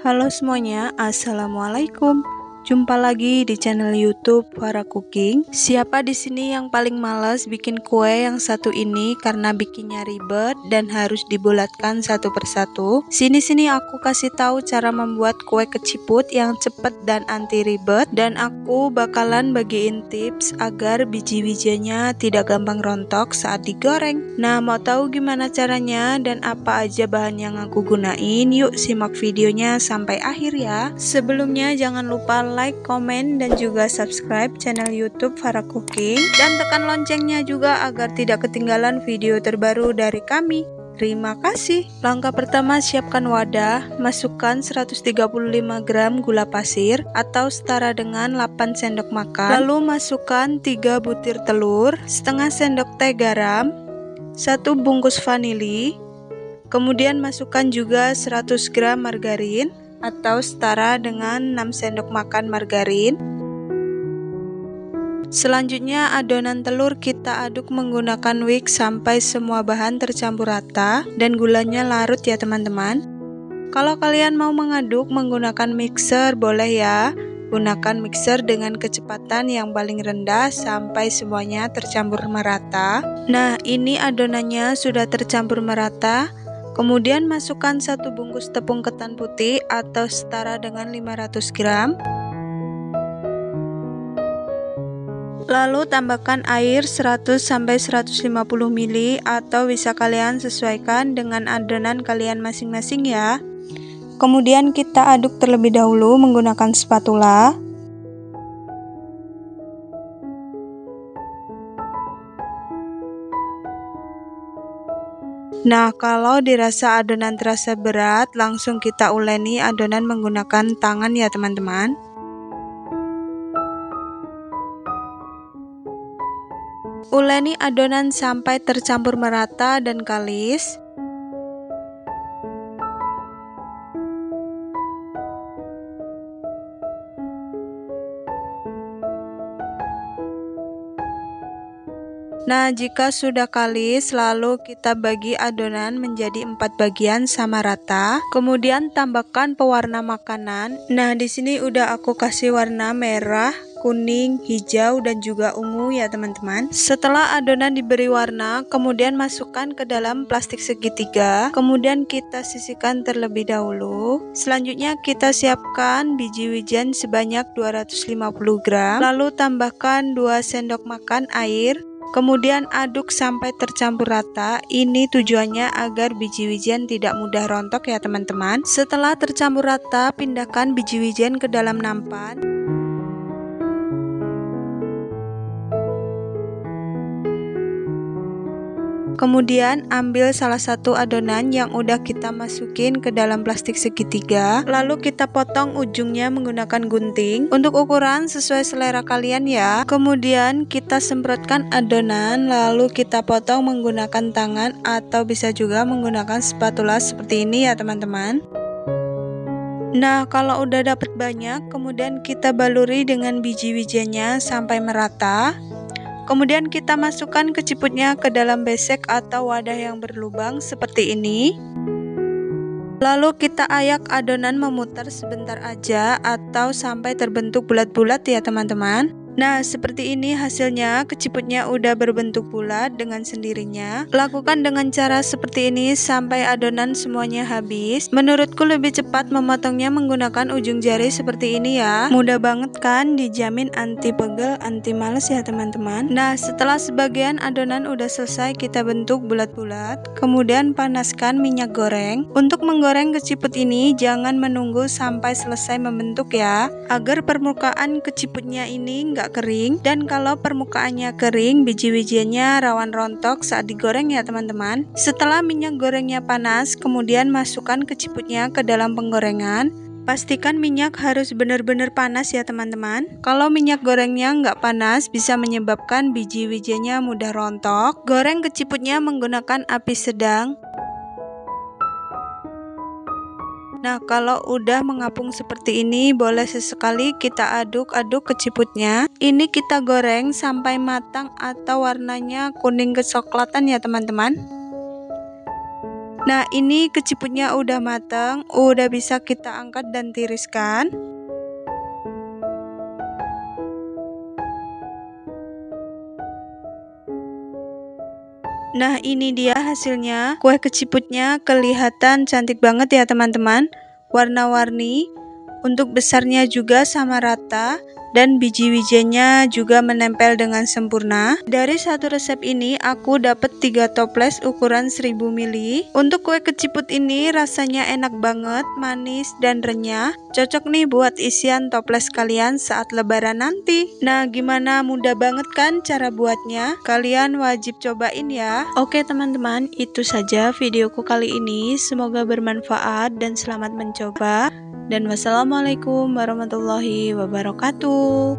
Halo semuanya, assalamualaikum. Jumpa lagi di channel YouTube Farah Cooking. Siapa di sini yang paling males bikin kue yang satu ini karena bikinnya ribet dan harus dibulatkan satu persatu? Sini aku kasih tahu cara membuat kue keciput yang cepet dan anti ribet, dan aku bakalan bagiin tips agar biji-bijinya tidak gampang rontok saat digoreng. Nah, mau tahu gimana caranya dan apa aja bahan yang aku gunain? Yuk simak videonya sampai akhir ya. Sebelumnya jangan lupa like, komen, dan juga subscribe channel YouTube Farah Cooking, dan tekan loncengnya juga agar tidak ketinggalan video terbaru dari kami. Terima kasih. Langkah pertama, siapkan wadah, masukkan 135 gram gula pasir atau setara dengan 8 sendok makan. Lalu masukkan 3 butir telur, setengah sendok teh garam, 1 bungkus vanili. Kemudian masukkan juga 100 gram margarin atau setara dengan 6 sendok makan margarin. Selanjutnya adonan telur kita aduk menggunakan whisk sampai semua bahan tercampur rata dan gulanya larut ya teman-teman. Kalau kalian mau mengaduk menggunakan mixer boleh ya. Gunakan mixer dengan kecepatan yang paling rendah sampai semuanya tercampur merata. Nah, ini adonannya sudah tercampur merata. Kemudian masukkan 1 bungkus tepung ketan putih atau setara dengan 500 gram. Lalu tambahkan air 100-150 ml atau bisa kalian sesuaikan dengan adonan kalian masing-masing ya. Kemudian kita aduk terlebih dahulu menggunakan spatula. Nah, kalau dirasa adonan terasa berat, langsung kita uleni adonan menggunakan tangan ya teman-teman. Uleni adonan sampai tercampur merata dan kalis. Nah, jika sudah kalis, lalu kita bagi adonan menjadi 4 bagian sama rata. Kemudian tambahkan pewarna makanan. Nah, di sini udah aku kasih warna merah, kuning, hijau, dan juga ungu ya teman-teman. Setelah adonan diberi warna, kemudian masukkan ke dalam plastik segitiga. Kemudian kita sisihkan terlebih dahulu. Selanjutnya kita siapkan biji wijen sebanyak 250 gram. Lalu tambahkan 2 sendok makan air. Kemudian aduk sampai tercampur rata. Ini tujuannya agar biji wijen tidak mudah rontok ya teman-teman. Setelah tercampur rata, pindahkan biji wijen ke dalam nampan. Kemudian ambil salah satu adonan yang udah kita masukin ke dalam plastik segitiga. Lalu kita potong ujungnya menggunakan gunting. Untuk ukuran sesuai selera kalian ya. Kemudian kita semprotkan adonan, lalu kita potong menggunakan tangan atau bisa juga menggunakan spatula seperti ini ya teman-teman. Nah, kalau udah dapat banyak, kemudian kita baluri dengan biji wijennya sampai merata. Kemudian kita masukkan keciputnya ke dalam besek atau wadah yang berlubang seperti ini. Lalu kita ayak adonan memutar sebentar aja atau sampai terbentuk bulat-bulat ya teman-teman. Nah, seperti ini hasilnya, keciputnya udah berbentuk bulat dengan sendirinya. Lakukan dengan cara seperti ini sampai adonan semuanya habis. Menurutku lebih cepat memotongnya menggunakan ujung jari seperti ini ya. Mudah banget kan, dijamin anti pegel, anti males ya teman-teman. Nah, setelah sebagian adonan udah selesai kita bentuk bulat-bulat, kemudian panaskan minyak goreng. Untuk menggoreng keciput ini jangan menunggu sampai selesai membentuk ya, agar permukaan keciputnya ini nggak kering, dan kalau permukaannya kering biji-bijiannya rawan rontok saat digoreng ya teman-teman. Setelah minyak gorengnya panas, kemudian masukkan keciputnya ke dalam penggorengan. Pastikan minyak harus benar-benar panas ya teman-teman. Kalau minyak gorengnya nggak panas bisa menyebabkan biji-bijiannya mudah rontok. Goreng keciputnya menggunakan api sedang. Nah, kalau udah mengapung seperti ini, boleh sesekali kita aduk-aduk keciputnya. Ini kita goreng sampai matang atau warnanya kuning kecoklatan ya teman-teman. Nah, ini keciputnya udah mateng, udah bisa kita angkat dan tiriskan. Nah, ini dia hasilnya. Kue keciputnya kelihatan cantik banget ya teman-teman. Warna-warni, untuk besarnya juga sama rata, dan biji-bijinya juga menempel dengan sempurna. Dari satu resep ini aku dapat 3 toples ukuran 1000 ml. Untuk kue keciput ini rasanya enak banget, manis dan renyah. Cocok nih buat isian toples kalian saat lebaran nanti. Nah, gimana, mudah banget kan cara buatnya? Kalian wajib cobain ya. Oke teman-teman, itu saja videoku kali ini. Semoga bermanfaat dan selamat mencoba. Dan wassalamualaikum warahmatullahi wabarakatuh.